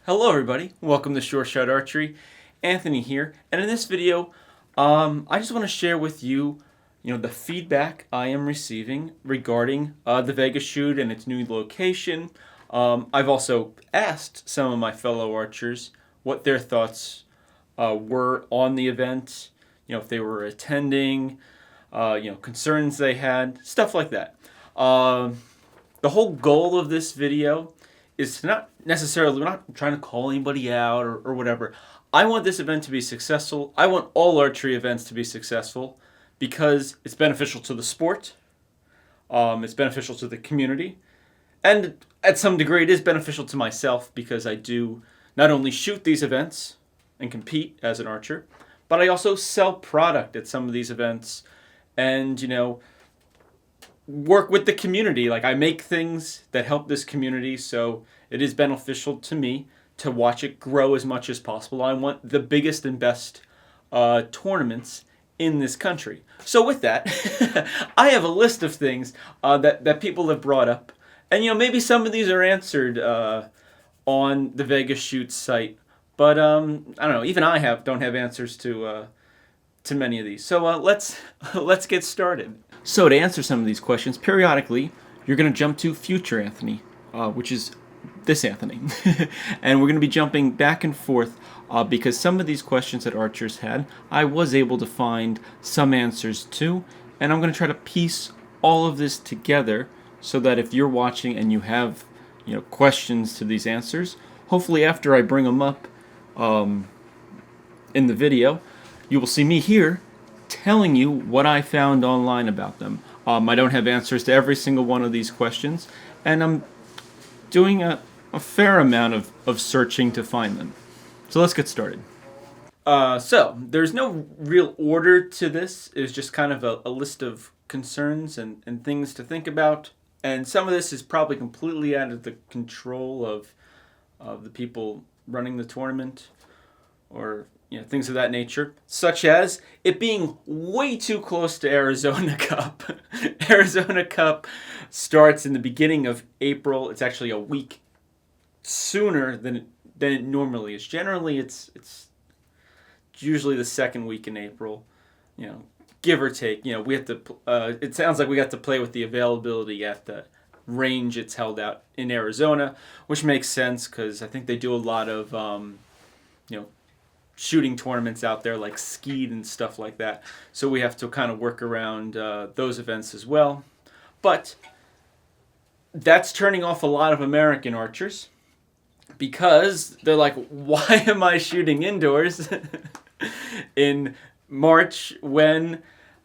Hello everybody, welcome to Short Shot Archery. Anthony here, and in this video, I just want to share with you, the feedback I am receiving regarding the Vegas shoot and its new location. I've also asked some of my fellow archers what their thoughts were on the event, if they were attending, concerns they had, stuff like that. The whole goal of this video is to we're not trying to call anybody out or whatever. I want this event to be successful. I want all archery events to be successful because it's beneficial to the sport, it's beneficial to the community, and at some degree it is beneficial to myself because I do not only shoot these events and compete as an archer, but I also sell product at some of these events and, work with the community. Like, I make things that help this community, so it is beneficial to me to watch it grow as much as possible. I want the biggest and best tournaments in this country. So with that, I have a list of things that people have brought up, and maybe some of these are answered on the Vegas Shoot site, but I don't know. Even I don't have answers to many of these. So let's get started. So to answer some of these questions, periodically you're going to jump to future Anthony, which is this Anthony, and we're going to be jumping back and forth because some of these questions that archers had, I was able to find some answers to, and I'm going to try to piece all of this together so that if you're watching and you have questions to these answers, hopefully after I bring them up in the video, you will see me here telling you what I found online about them. I don't have answers to every single one of these questions, and I'm doing a fair amount of searching to find them. So let's get started. So there's no real order to this. It's just kind of a list of concerns and things to think about. And some of this is probably completely out of the control of the people running the tournament, or things of that nature, such as it being way too close to Arizona Cup. Arizona Cup starts in the beginning of April. It's actually a week sooner than it normally is. Generally, it's usually the second week in April, give or take. We have to. It sounds like we got to play with the availability at the range it's held out in Arizona, which makes sense because I think they do a lot of shooting tournaments out there, like skeet and stuff like that. So we have to kind of work around those events as well. But that's turning off a lot of American archers because they're like, why am I shooting indoors in March when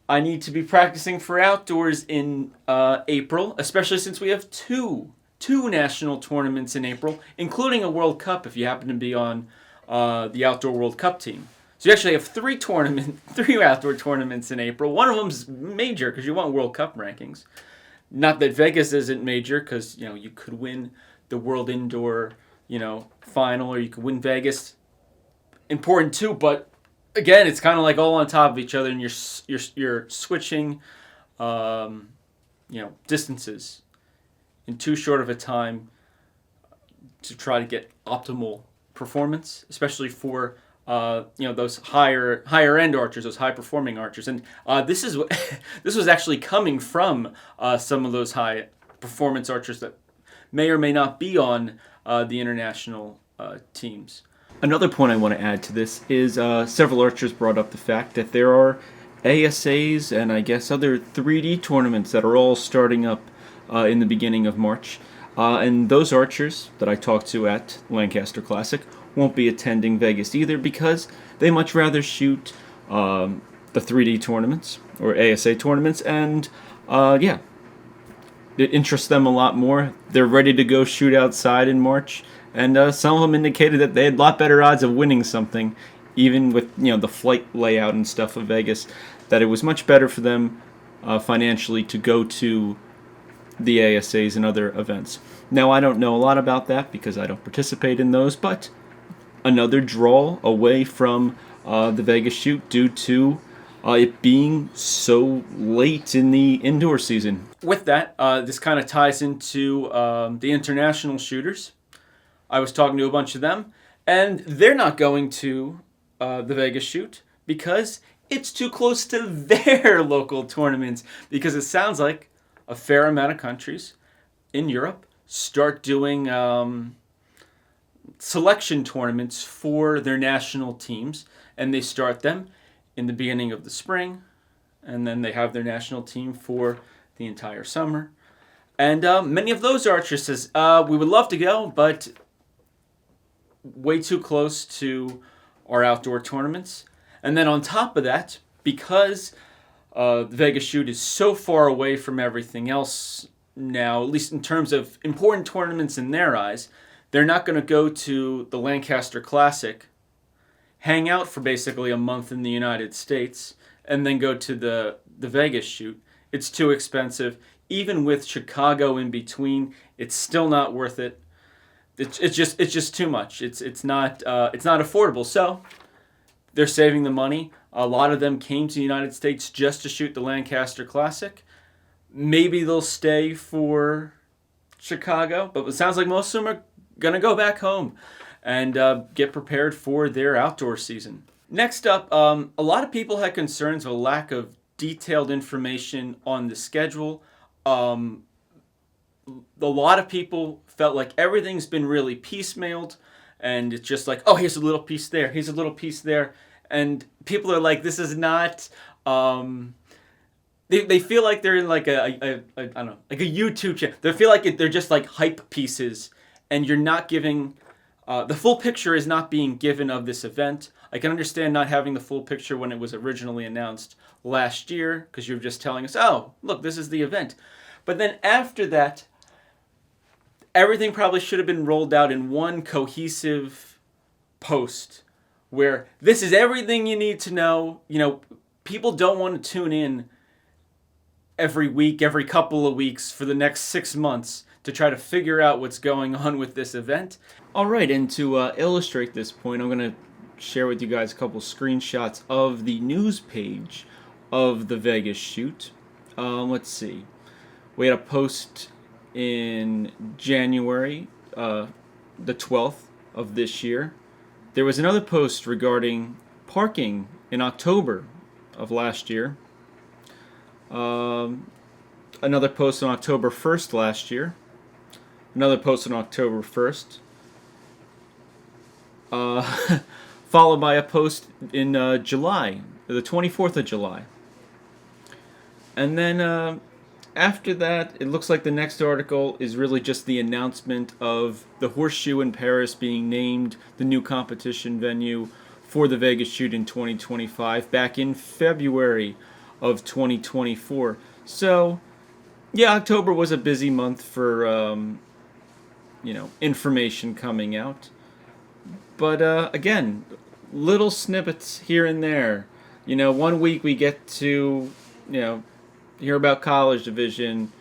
I need to be practicing for outdoors in April, especially since we have two national tournaments in April, including a World Cup if you happen to be on the Outdoor World Cup team. So you actually have three outdoor tournaments in April. One of them's major because you want World Cup rankings. Not that Vegas isn't major because you could win the World Indoor final, or you could win Vegas. Important too, but again, it's kind of like all on top of each other, and you're switching distances in too short of a time to try to get optimal performance, especially for those higher end archers, those high performing archers. And this was actually coming from some of those high performance archers that may or may not be on the international teams. Another point I want to add to this is several archers brought up the fact that there are ASAs and I guess other 3D tournaments that are all starting up in the beginning of March. And those archers that I talked to at Lancaster Classic won't be attending Vegas either because they much rather shoot the 3D tournaments or ASA tournaments, and it interests them a lot more. They're ready to go shoot outside in March, and some of them indicated that they had a lot better odds of winning something, even with the flight layout and stuff of Vegas, that it was much better for them financially to go to the ASAs and other events. Now, I don't know a lot about that because I don't participate in those, but another draw away from the Vegas shoot due to it being so late in the indoor season. With that, this kind of ties into the international shooters. I was talking to a bunch of them, and they're not going to the Vegas shoot because it's too close to their local tournaments. Because it sounds like a fair amount of countries in Europe start doing selection tournaments for their national teams, and they start them in the beginning of the spring, and then they have their national team for the entire summer. And many of those archers says, we would love to go, but way too close to our outdoor tournaments. And then on top of that, because the Vegas shoot is so far away from everything else now, at least in terms of important tournaments in their eyes, they're not going to go to the Lancaster Classic, hang out for basically a month in the United States, and then go to the Vegas shoot. It's too expensive. Even with Chicago in between, it's still not worth it. It's just too much. It's not affordable. So they're saving the money. A lot of them came to the United States just to shoot the Lancaster Classic. Maybe they'll stay for Chicago, but it sounds like most of them are going to go back home and get prepared for their outdoor season. Next up, a lot of people had concerns of a lack of detailed information on the schedule. A lot of people felt like everything's been really piecemealed, and it's just like, oh, here's a little piece there, here's a little piece there, and people are like, this is not. They feel like they're in like I don't know, like a YouTube channel. They feel like they're just like hype pieces, and you're not giving the full picture is not being given of this event. I can understand not having the full picture when it was originally announced last year, because you're just telling us, oh, look, this is the event. But then after that, everything probably should have been rolled out in one cohesive post where this is everything you need to know. You know, people don't want to tune in every week, every couple of weeks for the next 6 months to try to figure out what's going on with this event. All right, and to illustrate this point, I'm going to share with you guys a couple screenshots of the news page of the Vegas shoot. Let's see. We had a post in January, the 12th of this year. There was another post regarding parking in October of last year. Another post on October 1st last year. Another post on October 1st. Followed by a post in July, the 24th of July. And then after that, it looks like the next article is really just the announcement of the Horseshoe in Paris being named the new competition venue for the Vegas shoot in 2025 back in February of 2024. So, yeah, October was a busy month for, information coming out. But, again, little snippets here and there. You know, one week we get to, hear about college division.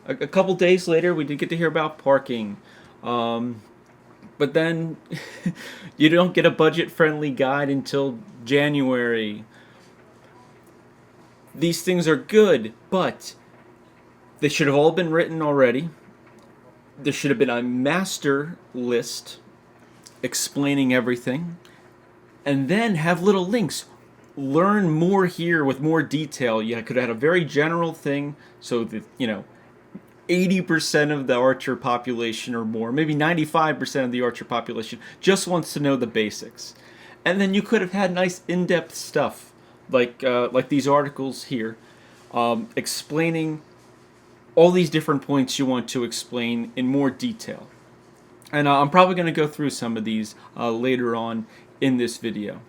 A couple days later, we did get to hear about parking. But then you don't get a budget-friendly guide until January. These things are good, but they should have all been written already. There should have been a master list explaining everything, and then have little links. Learn more here with more detail. You could have had a very general thing so that, 80% of the archer population or more, maybe 95% of the archer population just wants to know the basics. And then you could have had nice in-depth stuff like these articles here, explaining all these different points you want to explain in more detail. And I'm probably going to go through some of these later on in this video.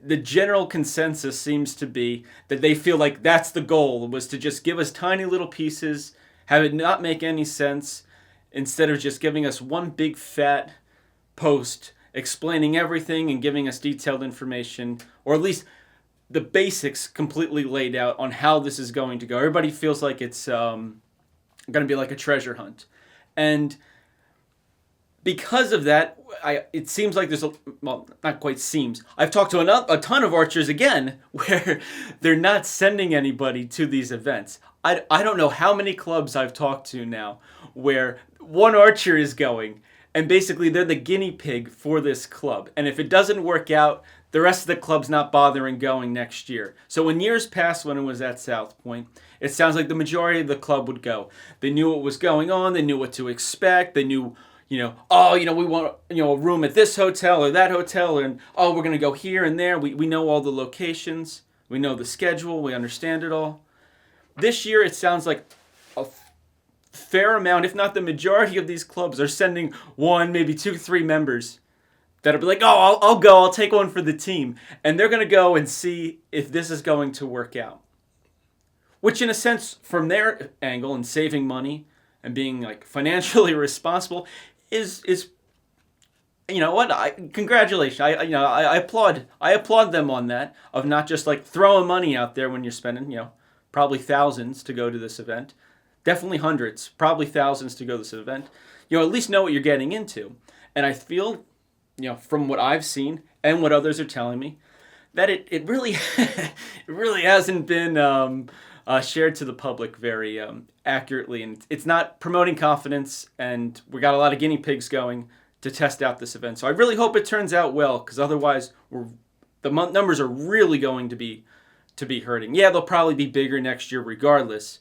The general consensus seems to be that they feel like that's the goal, was to just give us tiny little pieces, have it not make any sense, instead of just giving us one big fat post explaining everything and giving us detailed information, or at least the basics completely laid out on how this is going to go. Everybody feels like it's going to be like a treasure hunt. And because of that, it seems like there's not quite seems. I've talked to a ton of archers again where they're not sending anybody to these events. I don't know how many clubs I've talked to now where one archer is going and basically they're the guinea pig for this club. And if it doesn't work out, the rest of the club's not bothering going next year. So in years past when it was at South Point, it sounds like the majority of the club would go. They knew what was going on. They knew what to expect. They knew, we want, a room at this hotel or that hotel, and we're going to go here and there. We know all the locations. We know the schedule. We understand it all. This year, it sounds like a fair amount, if not the majority of these clubs, are sending 1, maybe 2, 3 members that'll be like, I'll go. I'll take one for the team. And they're going to go and see if this is going to work out. Which, in a sense, from their angle and saving money and being like financially responsible, is congratulations. I applaud them on that, of not just like throwing money out there when you're spending probably thousands to go to this event, definitely hundreds, probably thousands to go to this event. At least know what you're getting into. And I feel, from what I've seen and what others are telling me, that it really it really hasn't been shared to the public very accurately, and it's not promoting confidence, and we got a lot of guinea pigs going to test out this event. So I really hope it turns out well, because otherwise the numbers are really going to be hurting. Yeah, they'll probably be bigger next year regardless,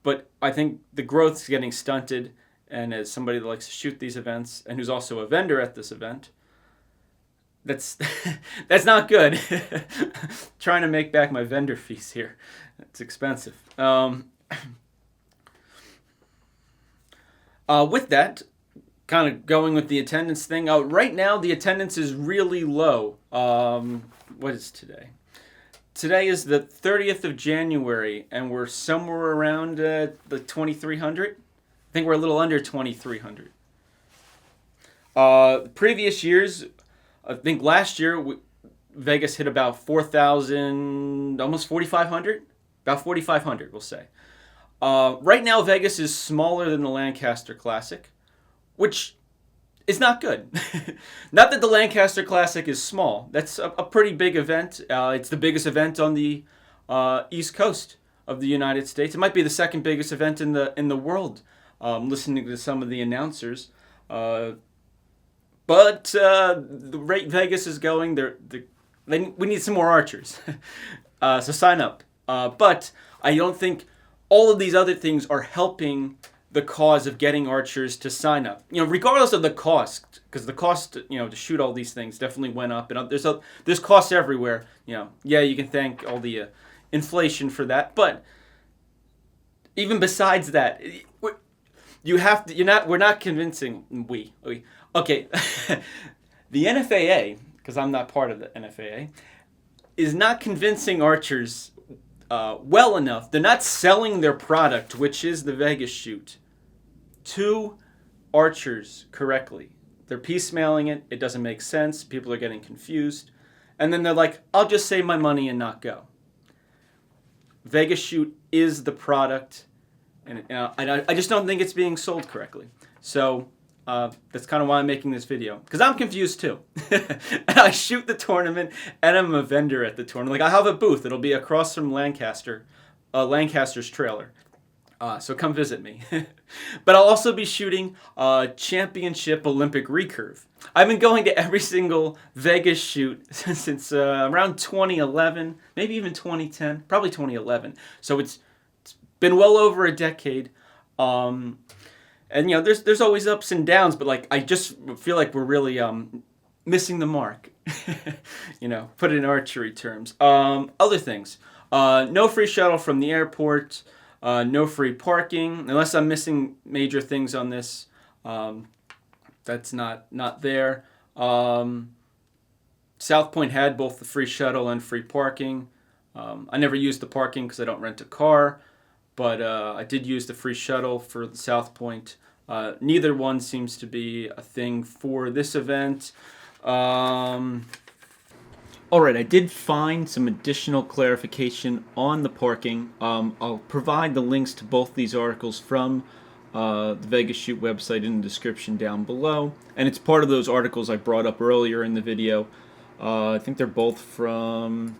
but I think the growth's getting stunted, and as somebody that likes to shoot these events and who's also a vendor at this event, that's not good. Trying to make back my vendor fees here. It's expensive. With that, kind of going with the attendance thing, right now the attendance is really low. What is today? Today is the 30th of January, and we're somewhere around the 2,300. I think we're a little under 2,300. Previous years, I think last year Vegas hit about 4,000, almost 4,500. About 4,500, we'll say. Right now, Vegas is smaller than the Lancaster Classic, which is not good. Not that the Lancaster Classic is small. That's a pretty big event. It's the biggest event on the East Coast of the United States. It might be the second biggest event in the world. Listening to some of the announcers, but the rate Vegas is going, we need some more archers. So sign up. But I don't think all of these other things are helping the cause of getting archers to sign up. Regardless of the cost, because the cost, to shoot all these things definitely went up, and there's costs everywhere. Yeah, you can thank all the inflation for that, but even besides that, we're not convincing okay. The NFAA, because I'm not part of the NFAA, is not convincing archers well enough. They're not selling their product, which is the Vegas shoot, to archers correctly. They're piecemealing it. It doesn't make sense. People are getting confused. And then they're like, I'll just save my money and not go. Vegas shoot is the product, and I just don't think it's being sold correctly. So that's kind of why I'm making this video, because I'm confused too. And I shoot the tournament, and I'm a vendor at the tournament. Like, I have a booth. It'll be across from Lancaster's trailer. So come visit me. But I'll also be shooting championship Olympic recurve. I've been going to every single Vegas shoot since around 2011, maybe even 2010, probably 2011. So it's been well over a decade. And there's always ups and downs, but like I just feel like we're really missing the mark. Put it in archery terms. Other things. No free shuttle from the airport. No free parking, unless I'm missing major things on this. That's not there. South Point had both the free shuttle and free parking. I never used the parking because I don't rent a car, but I did use the free shuttle for the South Point. Neither one seems to be a thing for this event. Alright, I did find some additional clarification on the parking. I'll provide the links to both these articles from the Vegas Shoot website in the description down below. And it's part of those articles I brought up earlier in the video. I think they're both from...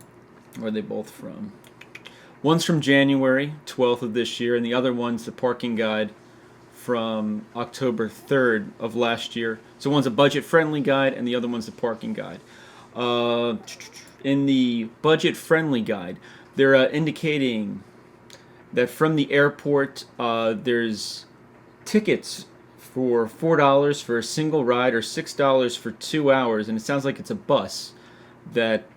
Where are they both from? One's from January 12th of this year, and the other one's the parking guide from October 3rd of last year. So one's a budget-friendly guide, and the other one's a parking guide. In the budget-friendly guide, they're indicating that from the airport, there's tickets for $4 for a single ride or $6 for 2 hours, and it sounds like it's a bus that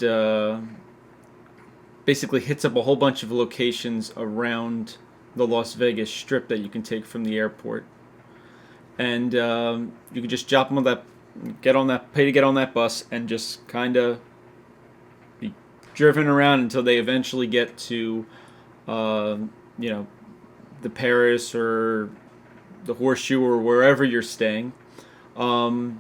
basically hits up a whole bunch of locations around the Las Vegas Strip that you can take from the airport, and you can just pay to get on that bus, and just kind of be driven around until they eventually get to, the Paris or the Horseshoe or wherever you're staying. There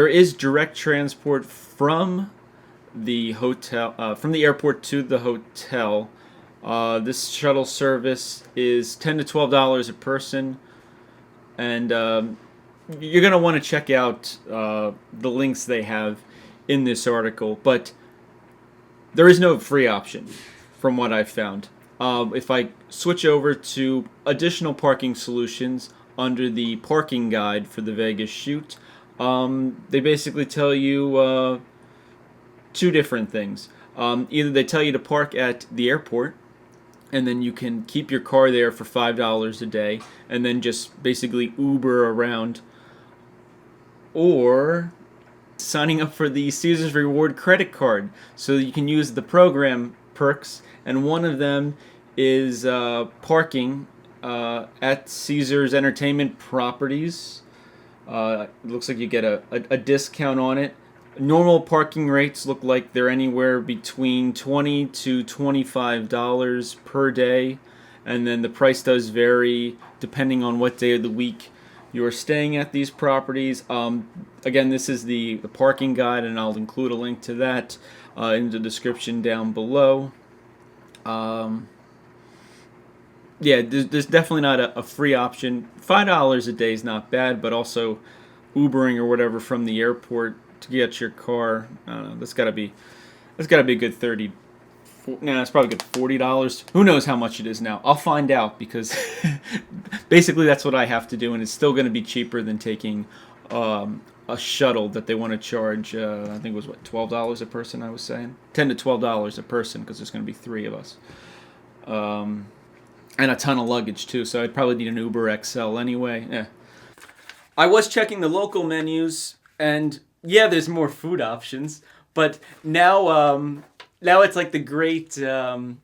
is direct transport from the hotel, from the airport to the hotel. This shuttle service is $10 to $12 a person, and you're going to want to check out the links they have in this article, but there is no free option from what I've found. If I switch over to additional parking solutions under the parking guide for the Vegas shoot, they basically tell you two different things. Either they tell you to park at the airport, and then you can keep your car there for $5 a day, and then just basically Uber around, or signing up for the Caesars Reward credit card so you can use the program perks, and one of them is parking at Caesars Entertainment properties. It looks like you get a discount on it. Normal parking rates look like they're anywhere between $20 to $25 per day, and then the price does vary depending on what day of the week you're staying at these properties. Again, this is the parking guide, and I'll include a link to that in the description down below. Yeah, there's definitely not a free option. $5 a day is not bad, but also Ubering or whatever from the airport to get your car, I don't know, that's got to be a good it's probably good $40. Who knows how much it is now? I'll find out, because basically that's what I have to do, and it's still going to be cheaper than taking a shuttle that they want to charge. I think it was $12 a person. I was saying $10 to $12 a person, because there's going to be 3 of us, and a ton of luggage too. So I'd probably need an Uber XL anyway. Yeah. I was checking the local menus, and yeah, there's more food options, but now it's like the great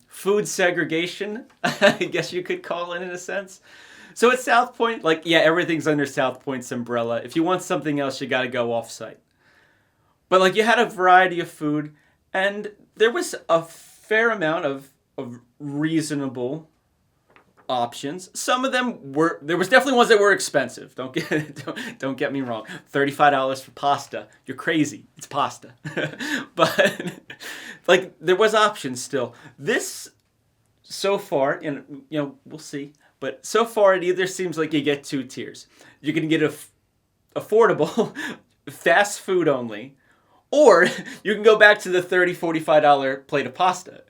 food segregation, I guess you could call it, in a sense. So at South Point, everything's under South Point's umbrella. If you want something else, you got to go off-site. But you had a variety of food, and there was a fair amount of reasonable options. Some of them there was definitely ones that were expensive. Don't get me wrong. $35 for pasta. You're crazy. It's pasta. But there was options still. This so far, and we'll see, but so far it either seems like you get 2 tiers. You can get affordable fast food only, or you can go back to the $30, $45 plate of pasta.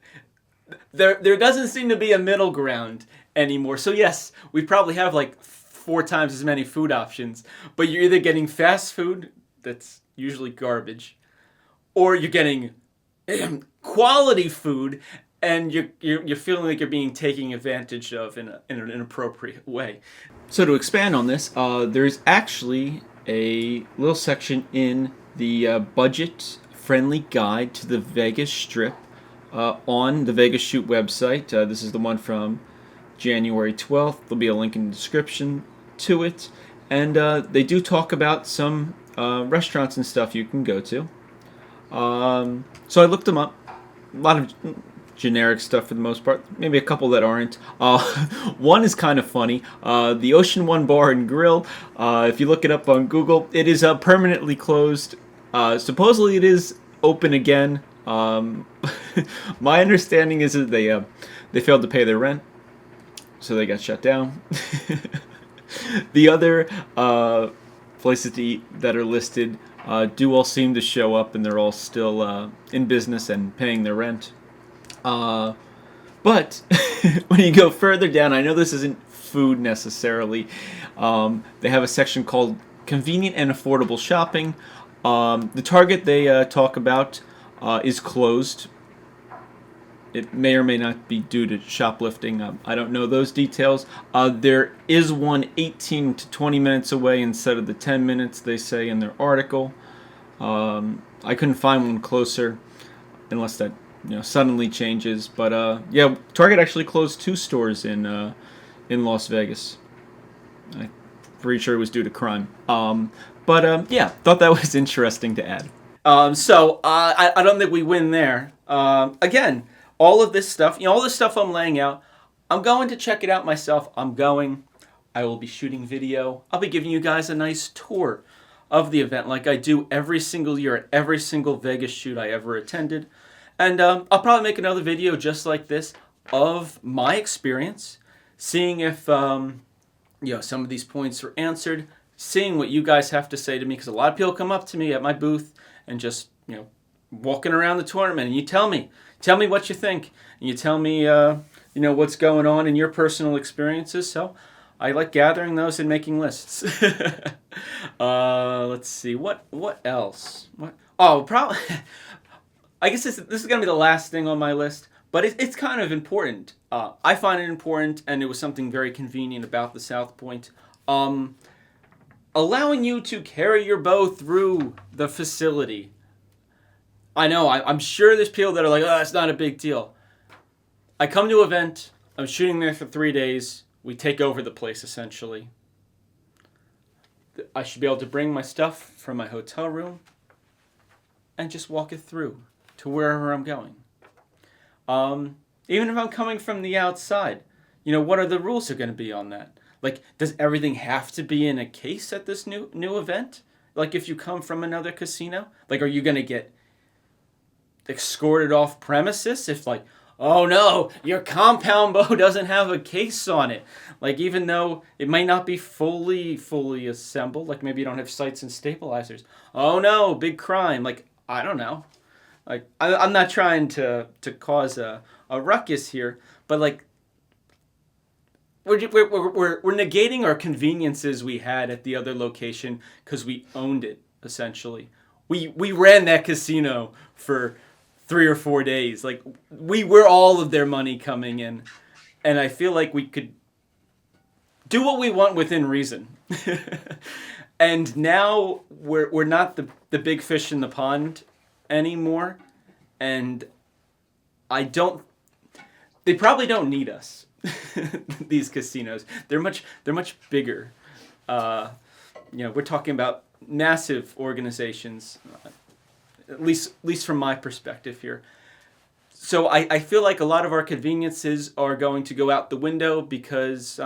There doesn't seem to be a middle ground anymore. So yes, we probably have 4 times as many food options, but you're either getting fast food that's usually garbage, or you're getting quality food, and you're feeling like you're being taken advantage of in an inappropriate way. So to expand on this, there's actually a little section in the budget-friendly guide to the Vegas Strip on the Vegas Shoot website. This is the one from January 12th. There'll be a link in the description to it. And they do talk about some restaurants and stuff you can go to. So I looked them up. A lot of generic stuff for the most part. Maybe a couple that aren't. One is kind of funny. The Ocean One Bar and Grill. If you look it up on Google, it is permanently closed. Supposedly it is open again. My understanding is that they failed to pay their rent, so they got shut down. The other places to eat that are listed do all seem to show up, and they're all still in business and paying their rent. But when you go further down, I know this isn't food necessarily. They have a section called Convenient and Affordable Shopping. The Target they talk about is closed. It may or may not be due to shoplifting. I don't know those details. There is one 18 to 20 minutes away instead of the 10 minutes they say in their article. I couldn't find one closer unless that suddenly changes. But yeah, Target actually closed 2 stores in Las Vegas. I'm pretty sure it was due to crime. But yeah, thought that was interesting to add. So I don't think we win there. Again, all of this stuff, all this stuff I'm laying out, I'm going to check it out myself. I will be shooting video. I'll be giving you guys a nice tour of the event like I do every single year at every single Vegas shoot I ever attended. And I'll probably make another video just like this of my experience, seeing if some of these points are answered, seeing what you guys have to say to me, because a lot of people come up to me at my booth and just walking around the tournament, and you tell me what you think, and you tell me what's going on in your personal experiences. So I like gathering those and making lists. Let's see, what else? Probably. I guess this is gonna be the last thing on my list, but it's kind of important. I find it important, and it was something very convenient about the South Point. Allowing you to carry your bow through the facility. I know, I'm sure there's people that are like, oh, it's not a big deal. I come to an event, I'm shooting there for 3 days, we take over the place essentially. I should be able to bring my stuff from my hotel room and just walk it through to wherever I'm going. Even if I'm coming from the outside, what are the rules are going to be on that? Like, does everything have to be in a case at this new event? Like, if you come from another casino? Like, are you going to get escorted off premises if, like, oh no, your compound bow doesn't have a case on it? Like, even though it might not be fully assembled, like maybe you don't have sights and stabilizers. Oh no, big crime. Like, I don't know. Like, I'm not trying to cause a ruckus here, but like, we're negating our conveniences we had at the other location because we owned it essentially. We ran that casino for 3 or 4 days. Like, we were all of their money coming in, and I feel like we could do what we want within reason. And now we're not the big fish in the pond anymore, and they probably don't need us. These casinos, they're much bigger. We're talking about massive organizations, at least from my perspective here. So I feel like a lot of our conveniences are going to go out the window because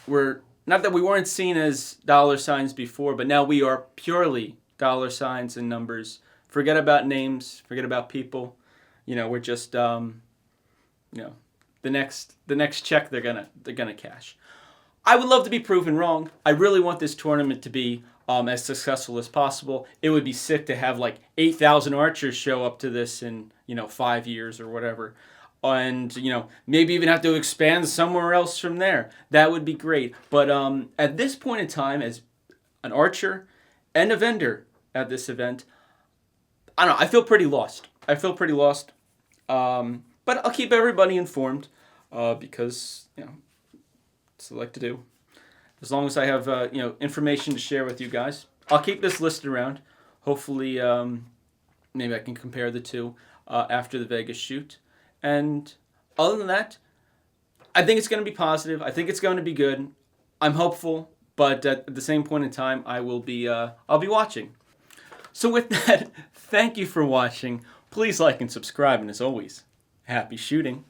we're not that we weren't seen as dollar signs before, but now we are purely dollar signs and numbers. Forget about names, forget about people. We're just the next check they're gonna cash. I would love to be proven wrong. I really want this tournament to be as successful as possible. It would be sick to have like 8,000 archers show up to this in 5 years or whatever, and maybe even have to expand somewhere else from there. That would be great. But at this point in time, as an archer and a vendor at this event, I don't know. I feel pretty lost. But I'll keep everybody informed because that's what I like to do. As long as I have information to share with you guys, I'll keep this listed around. Hopefully, maybe I can compare the two after the Vegas shoot. And other than that, I think it's going to be positive. I think it's going to be good. I'm hopeful, but at the same point in time, I'll be watching. So with that, thank you for watching. Please like and subscribe, and as always, happy shooting.